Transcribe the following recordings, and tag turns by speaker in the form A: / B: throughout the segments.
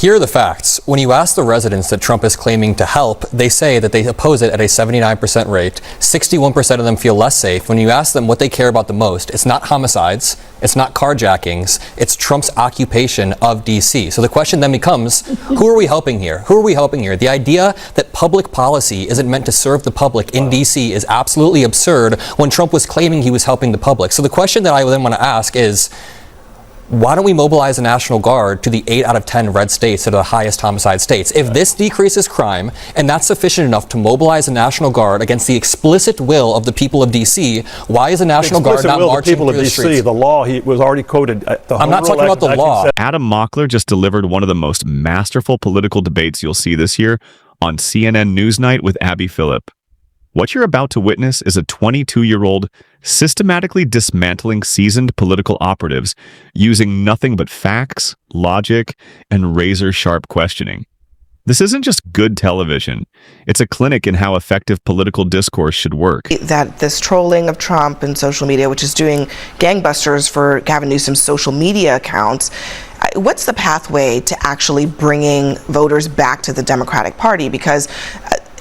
A: Here are the facts. When you ask the residents that Trump is claiming to help, they say that they oppose it at a 79% rate. 61% of them feel less safe. When you ask them what they care about the most, it's not homicides, it's not carjackings, it's Trump's occupation of D.C. So the question then becomes, who are we helping here? Who are we helping here? The idea that public policy isn't meant to serve the public in D.C. is absolutely absurd when Trump was claiming he was helping the public. So the question that I then want to ask is, why don't we mobilize the National Guard to the 8 out of 10 red states that are the highest homicide states? If this decreases crime, and that's sufficient enough to mobilize the National Guard against the explicit will of the people of D.C., why is the National Guard not marching through the streets?
B: The law, he was already quoted.
A: I'm not talking about the law.
C: Adam Mockler just delivered one of the most masterful political debates you'll see this year on CNN NewsNight with Phillip. What you're about to witness is a 22-year-old systematically dismantling seasoned political operatives using nothing but facts, logic, and razor-sharp questioning. This isn't just good television. It's a clinic in how effective political discourse should work.
D: That this trolling of Trump and social media, which is doing gangbusters for Gavin Newsom's social media accounts, what's the pathway to actually bringing voters back to the Democratic Party? Because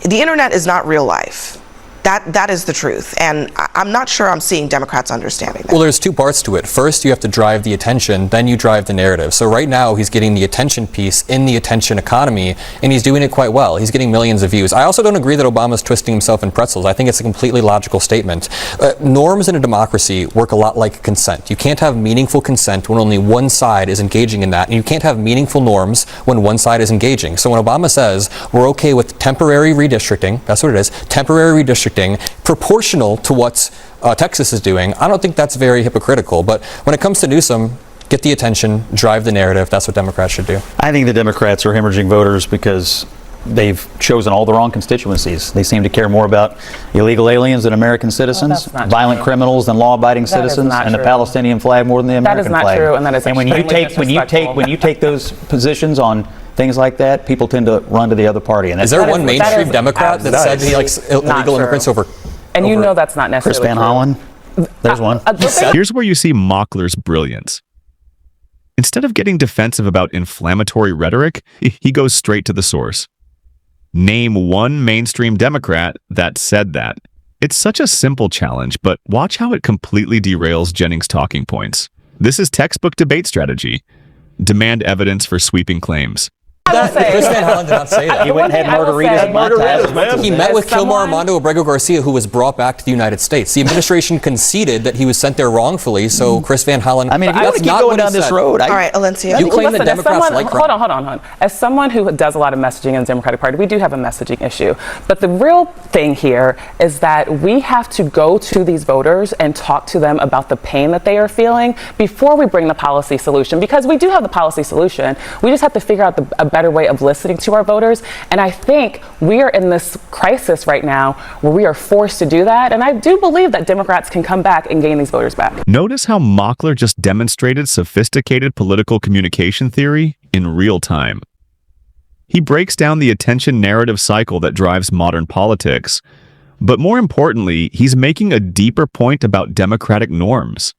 D: the internet is not real life. That is the truth, and I'm not sure I'm seeing Democrats understanding that.
A: Well, there's two parts to it. First, you have to drive the attention, then you drive the narrative. So right now, he's getting the attention piece in the attention economy, and he's doing it quite well. He's getting millions of views. I also don't agree that Obama's twisting himself in pretzels. I think it's a completely logical statement. Norms in a democracy work a lot like consent. You can't have meaningful consent when only one side is engaging in that, and you can't have meaningful norms when one side is engaging. So when Obama says we're okay with temporary redistricting, that's what it is, temporary redistricting, proportional to what Texas is doing, I don't think that's very hypocritical. But when it comes to Newsom, get the attention, drive the narrative. That's what Democrats should do.
E: I think the Democrats are hemorrhaging voters because they've chosen all the wrong constituencies. They seem to care more about illegal aliens than American citizens, violent criminals than law-abiding citizens, and the Palestinian flag more than the American flag.
F: That is not true, and that is
E: when you take those positions on things like that, people tend to run to the other party. And
A: is there one mainstream Democrat that said he likes illegal immigrants over?
F: And you know that's not necessarily
E: Chris Van Hollen? There's one.
C: Here's where you see Mockler's brilliance. Instead of getting defensive about inflammatory rhetoric, he goes straight to the source. Name one mainstream Democrat that said that. It's such a simple challenge, but watch how it completely derails Jennings' talking points. This is textbook debate strategy. Demand evidence for sweeping claims.
A: Chris Van Hollen did not say that.
E: He went and had margaritas.
A: He met with Kilmar Armando Abrego Garcia, who was brought back to the United States. The administration conceded that he was sent there wrongfully, so Chris Van Hollen...
E: I mean, if you want to keep going down this road...
D: All right, Alencia.
A: You claim that Democrats like crime.
F: Hold on. As someone who does a lot of messaging in the Democratic Party, we do have a messaging issue. But the real thing here is that we have to go to these voters and talk to them about the pain that they are feeling before we bring the policy solution. Because we do have the policy solution. We just have to figure out a better way of listening to our voters. And I think we are in this crisis right now where we are forced to do that. And I do believe that Democrats can come back and gain these voters back.
C: Notice how Mockler just demonstrated sophisticated political communication theory in real time. He breaks down the attention narrative cycle that drives modern politics. But more importantly, he's making a deeper point about democratic norms.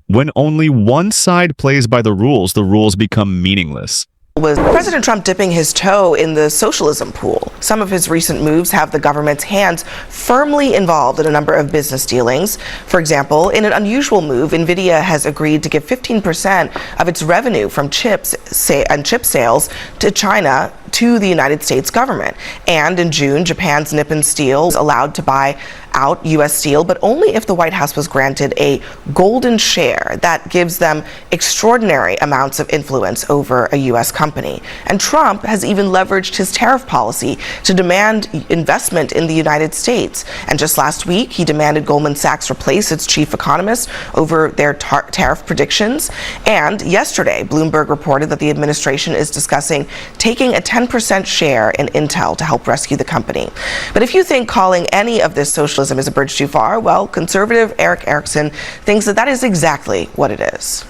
C: When only one side plays by the rules become meaningless.
D: Was President Trump dipping his toe in the socialism pool? Some of his recent moves have the government's hands firmly involved in a number of business dealings. For example, in an unusual move, NVIDIA has agreed to give 15% of its revenue from chip sales to China to the United States government. And in June, Japan's Nippon Steel was allowed to buy out U.S. Steel, but only if the White House was granted a golden share that gives them extraordinary amounts of influence over a U.S. company. And Trump has even leveraged his tariff policy to demand investment in the United States. And just last week, he demanded Goldman Sachs replace its chief economist over their tariff predictions. And yesterday, Bloomberg reported that the administration is discussing taking a 10% share in Intel to help rescue the company. But if you think calling any of this socialism is a bridge too far, well, conservative Eric Erickson thinks that is exactly what it is.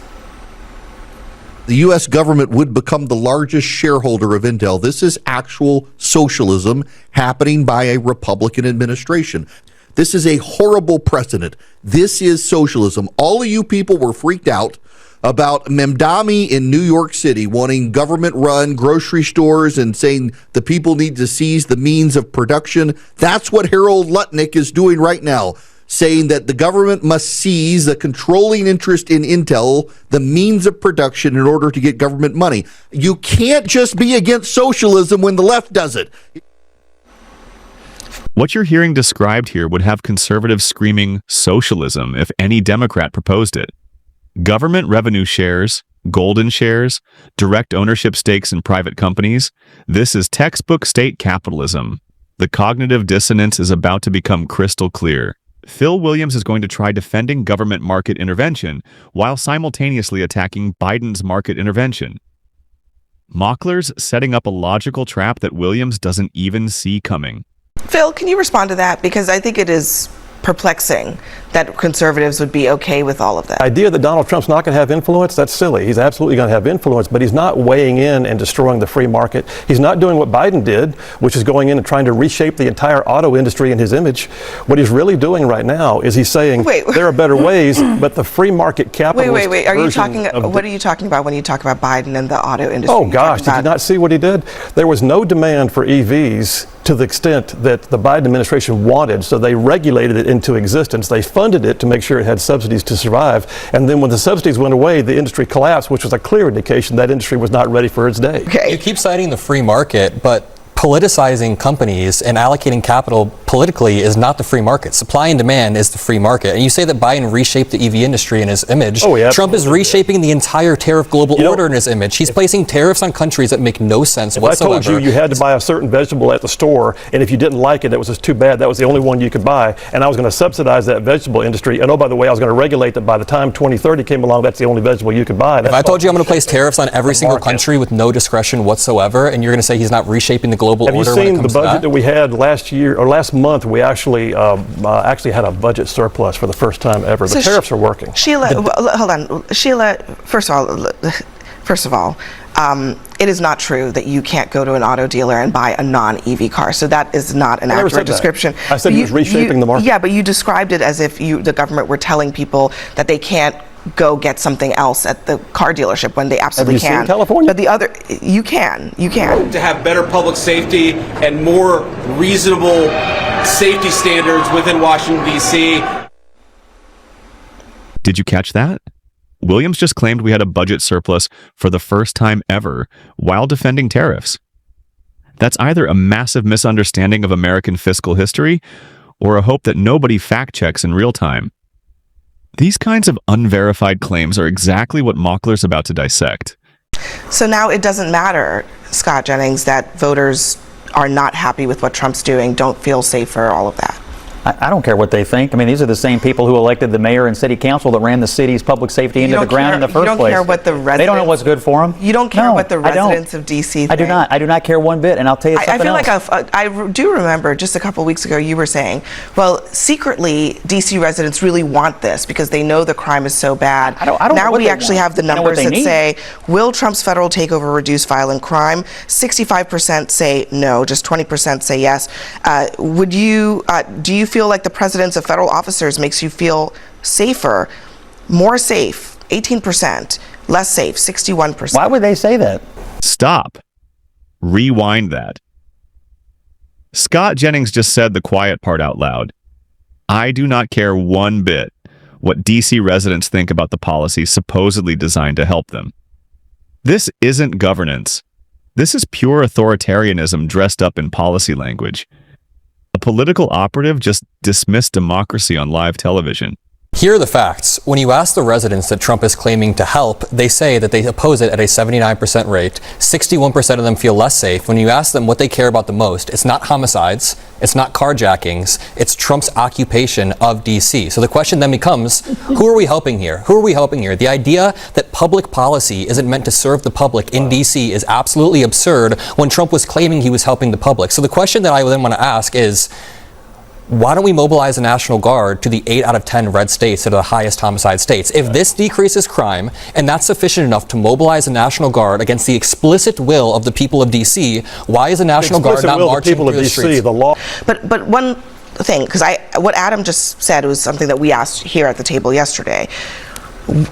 G: The U.S. government would become the largest shareholder of Intel. This is actual socialism happening by a Republican administration. This is a horrible precedent. This is socialism. All of you people were freaked out about Mamdani in New York City wanting government-run grocery stores and saying the people need to seize the means of production. That's what Harold Lutnick is doing right now, saying that the government must seize the controlling interest in Intel, the means of production, in order to get government money. You can't just be against socialism when the left does it.
C: What you're hearing described here would have conservatives screaming socialism if any Democrat proposed it. Government revenue shares, golden shares, direct ownership stakes in private companies. This is textbook state capitalism. The cognitive dissonance is about to become crystal clear. Phil Williams is going to try defending government market intervention while simultaneously attacking Biden's market intervention. Mockler's setting up a logical trap that Williams doesn't even see coming.
D: Phil, can you respond to that? Because I think it is perplexing that conservatives would be okay with all of that.
B: The idea that Donald Trump's not going to have influence, that's silly. He's absolutely going to have influence, but he's not weighing in and destroying the free market. He's not doing what Biden did, which is going in and trying to reshape the entire auto industry in his image. What he's really doing right now is he's saying there are better ways, but the free market capitalist
D: Wait. Are you talking? What are you talking about when you talk about Biden and the auto industry?
B: Oh gosh, did you not see what he did? There was no demand for EVs to the extent that the Biden administration wanted, so they regulated it into existence. They funded it to make sure it had subsidies to survive, and then when the subsidies went away, the industry collapsed, which was a clear indication that industry was not ready for its day.
A: You keep citing the free market, but politicizing companies and allocating capital politically is not the free market. Supply and demand is the free market. And you say that Biden reshaped the EV industry in his image.
B: Oh, yeah,
A: Trump is reshaping the entire tariff global order in his image. He's placing tariffs on countries that make no sense whatsoever.
B: I told you had to buy a certain vegetable at the store, and if you didn't like it, it was just too bad. That was the only one you could buy, and I was going to subsidize that vegetable industry. And oh, by the way, I was going to regulate that by the time 2030 came along, that's the only vegetable you could buy.
A: If I told you I'm going to place tariffs on every single country with no discretion whatsoever, and you're going to say he's not reshaping the global order when it comes to that?
B: Have you seen the budget that we had last year, or last month? We actually had a budget surplus for the first time ever. The tariffs are working.
D: Sheila, hold on. Sheila, first of all, it is not true that you can't go to an auto dealer and buy a non-EV car. So that is not an accurate description.
B: I said he was reshaping the market.
D: Yeah, but you described it as if the government were telling people that they can't go get something else at the car dealership when they absolutely can.
B: Have you seen California?
D: But the other, you can.
H: To have better public safety and more reasonable safety standards within Washington, D.C.
C: Did you catch that? Williams just claimed we had a budget surplus for the first time ever while defending tariffs. That's either a massive misunderstanding of American fiscal history or a hope that nobody fact-checks in real time. These kinds of unverified claims are exactly what Mockler's about to dissect.
D: So now it doesn't matter, Scott Jennings, that voters are not happy with what Trump's doing, don't feel safer, all of that.
E: I don't care what they think. I mean, these are the same people who elected the mayor and city council that ran the city's public safety into the ground in the first place.
D: You don't care what the residents...
E: They don't know what's good for them.
D: You don't care what the residents of D.C. think.
E: I do not. I do not care one bit, and I'll tell you something else.
D: I feel like I do remember just a couple weeks ago you were saying, well, secretly, D.C. residents really want this because they know the crime is so bad.
E: I don't
D: now
E: know what
D: we actually have the numbers that say, will Trump's federal takeover reduce violent crime? 65% say no, just 20% say yes. Do you feel like the president's of federal officers makes you feel safer, more safe, 18%, less safe, 61%?
E: Why would they say that?
C: Stop. Rewind that. Scott Jennings just said the quiet part out loud. I do not care one bit what DC residents think about the policy supposedly designed to help them. This isn't governance. This is pure authoritarianism dressed up in policy language. A political operative just dismissed democracy on live television.
A: Here are the facts. When you ask the residents that Trump is claiming to help, they say that they oppose it at a 79% rate. 61% of them feel less safe. When you ask them what they care about the most, it's not homicides, it's not carjackings, it's Trump's occupation of D.C. So the question then becomes, who are we helping here? Who are we helping here? The idea that public policy isn't meant to serve the public in D.C. is absolutely absurd when Trump was claiming he was helping the public. So the question that I then want to ask is, why don't we mobilize the National Guard to the 8 out of 10 red states that are the highest homicide states? If this decreases crime, and that's sufficient enough to mobilize the National Guard against the explicit will of the people of D.C., why is the National Guard not marching through the streets?
B: The law.
D: But one thing, because what Adam just said was something that we asked here at the table yesterday.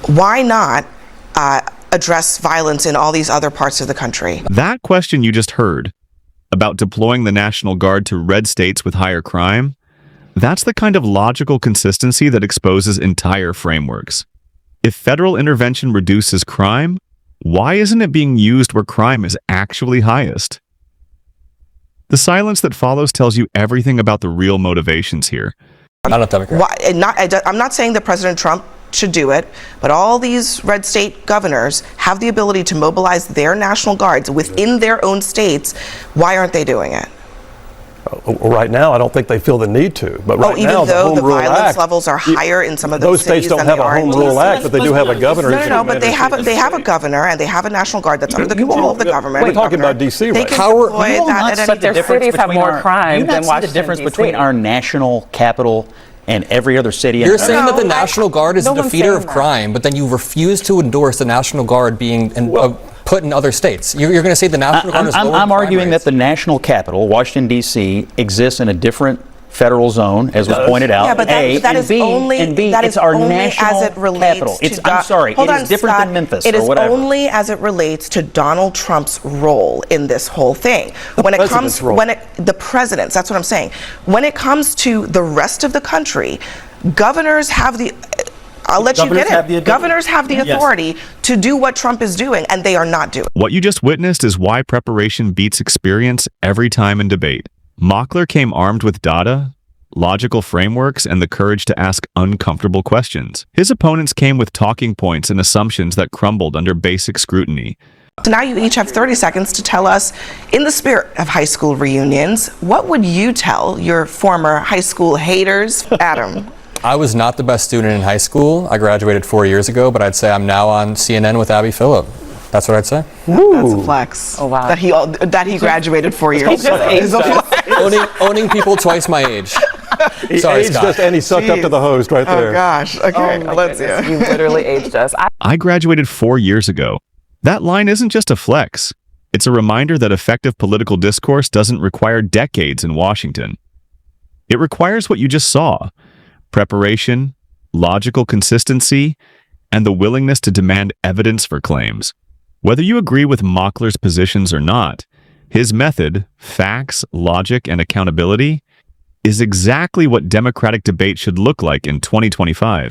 D: Why not address violence in all these other parts of the country?
C: That question you just heard about deploying the National Guard to red states with higher crime, that's the kind of logical consistency that exposes entire frameworks. If federal intervention reduces crime, why isn't it being used where crime is actually highest? The silence that follows tells you everything about the real motivations here.
A: I'm not a Democrat.
D: I'm not saying that President Trump should do it, but all these red state governors have the ability to mobilize their National Guards within their own states. Why aren't they doing it?
B: Right now, I don't think they feel the need to. But right
D: even
B: now, the
D: though
B: Home
D: the
B: Rule
D: Violence
B: Act,
D: levels are higher in some of
B: those
D: those
B: states
D: cities
B: don't
D: than
B: have
D: they
B: a
D: are in
B: Home Rule Act, but they do have a governor.
D: No, but they have a governor and they have a National Guard that's under the control of the government.
B: We're talking about D.C.
D: They
B: right
D: can
B: now.
D: deploy that at any
F: their cities have more crime than
E: the
F: Washington,
E: difference
F: DC.
E: between our national capital and every other city.
A: You're saying that the National Guard is a
F: no one's
A: defeater
F: saying
A: of
F: that.
A: crime, but then you refuse to endorse the National Guard being put in other states. You're going to say the National Guard is lower
E: I'm
A: crime
E: arguing
A: rates.
E: that the national capital, Washington, D.C., exists in a different federal zone, as was pointed out.
D: Yeah, but that is only
E: it's our national
D: as it relates
E: capital.
D: to
E: I'm sorry,
D: Hold
E: it
D: on,
E: is different
D: Scott.
E: than Memphis
D: It
E: or
D: is
E: whatever.
D: only as it relates to Donald Trump's role in this whole thing. When it comes, the president's, that's what I'm saying. When it comes to the rest of the country, governors have the. I'll let you get it. Governors have the authority to do what Trump is doing, and they are not doing.
C: What you just witnessed is why preparation beats experience every time in debate. Mockler came armed with data, logical frameworks, and the courage to ask uncomfortable questions. His opponents came with talking points and assumptions that crumbled under basic scrutiny.
D: So now you each have 30 seconds to tell us, in the spirit of high school reunions, what would you tell your former high school haters? Adam.
A: I was not the best student in high school. I graduated 4 years ago, but I'd say I'm now on CNN with Abby Phillip. That's what I'd say.
D: That's a flex.
F: Oh, wow.
D: That he graduated 4 years ago is a flex.
A: Owning people twice my age.
B: He
A: Sorry,
B: aged
A: Scott.
B: us and he sucked up to the host right there.
D: Oh gosh. Okay, let's
F: Goodness, you literally aged us.
C: I graduated 4 years ago. That line isn't just a flex. It's a reminder that effective political discourse doesn't require decades in Washington. It requires what you just saw: preparation, logical consistency, and the willingness to demand evidence for claims. Whether you agree with Mockler's positions or not, his method, facts, logic, and accountability, is exactly what democratic debate should look like in 2025.